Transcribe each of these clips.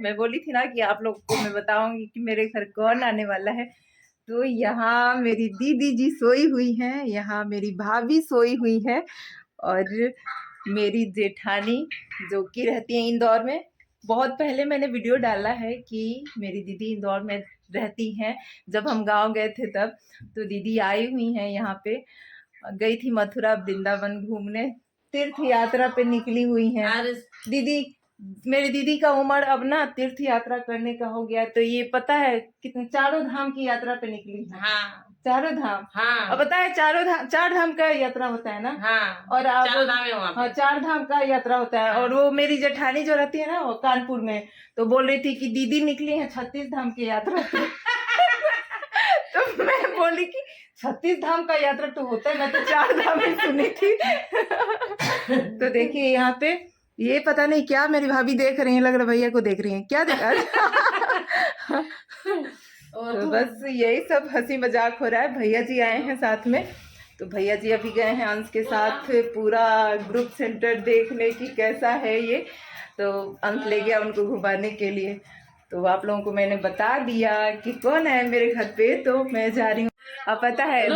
मैं बोली थी ना कि आप लोग को मैं बताऊंगी कि मेरे घर कौन आने वाला है। तो यहाँ मेरी दीदी जी सोई हुई हैं, यहाँ मेरी भाभी सोई हुई है और मेरी जेठानी जो कि रहती है इंदौर में। बहुत पहले मैंने वीडियो डाला है कि मेरी दीदी इंदौर में रहती हैं, जब हम गांव गए थे तब। तो दीदी आई हुई हैं यहाँ पे, गई थी मथुरा वृंदावन घूमने, तीर्थ यात्रा पे निकली हुई हैं दीदी। मेरी दीदी का उम्र अब ना तीर्थ यात्रा करने का हो गया, तो ये पता है कितने चारों धाम की यात्रा पे निकली है। हाँ, चारों धाम। हाँ, अब पता है चार धाम का यात्रा होता है ना। हाँ, और चार धाम। हाँ, चार धाम का यात्रा होता है। हाँ। और वो मेरी जेठानी जो रहती है ना वो कानपुर में, तो बोल रही थी कि दीदी निकली है 36 धाम की यात्रा पे। तो मैं बोली कि 36 धाम का यात्रा तो होता है, मैं तो 4 धाम ही सुनी थी। तो देखिए यहाँ पे ये पता नहीं क्या मेरी भाभी देख रही है, लग रहा भैया को देख रही है, क्या देख रहा। तो बस यही सब हंसी मजाक हो रहा है। भैया जी आए हैं साथ में, तो भैया जी अभी गए हैं अंश के साथ पूरा ग्रुप सेंटर देखने की कैसा है ये। तो अंश ले गया उनको घुमाने के लिए। तो आप लोगों को मैंने बता दिया कि कौन है मेरे घर पे, तो मैं जा रही हूँ। अब पता है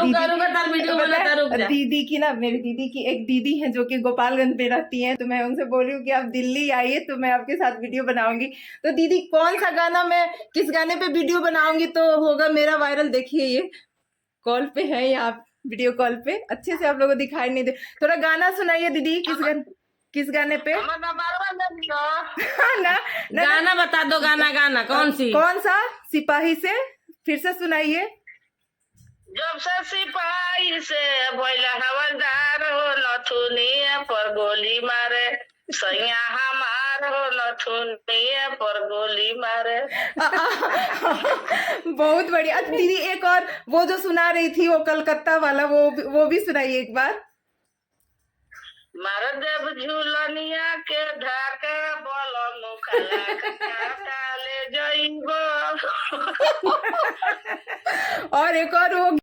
दीदी की ना, मेरी दीदी की एक दीदी है जो कि गोपालगंज में रहती है, तो मैं उनसे बोल रही हूँ कि आप दिल्ली आइए तो मैं आपके साथ वीडियो बनाऊंगी। तो दीदी कौन सा गाना, मैं किस गाने पे वीडियो बनाऊंगी तो होगा मेरा वायरल। देखिए ये कॉल पे है या वीडियो कॉल पे, अच्छे से आप लोगों को दिखाई नहीं दे। थोड़ा गाना सुनाइए दीदी, किस गाने पे। ना, गाना बता दो, गाना कौन सा सिपाही से फिर से सुनाइए। जब से सिपाही से भइला हवलदार हो, नथुनिया पर गोली मारे, सैया हमार हो नथुनिया पर गोली मारे। बहुत बढ़िया दीदी। एक और वो जो सुना रही थी वो कलकत्ता वाला, वो भी सुनाइए एक बार। मार देव झूलनिया के ढाके बोलो मुखला काले जइबो। और एक और वो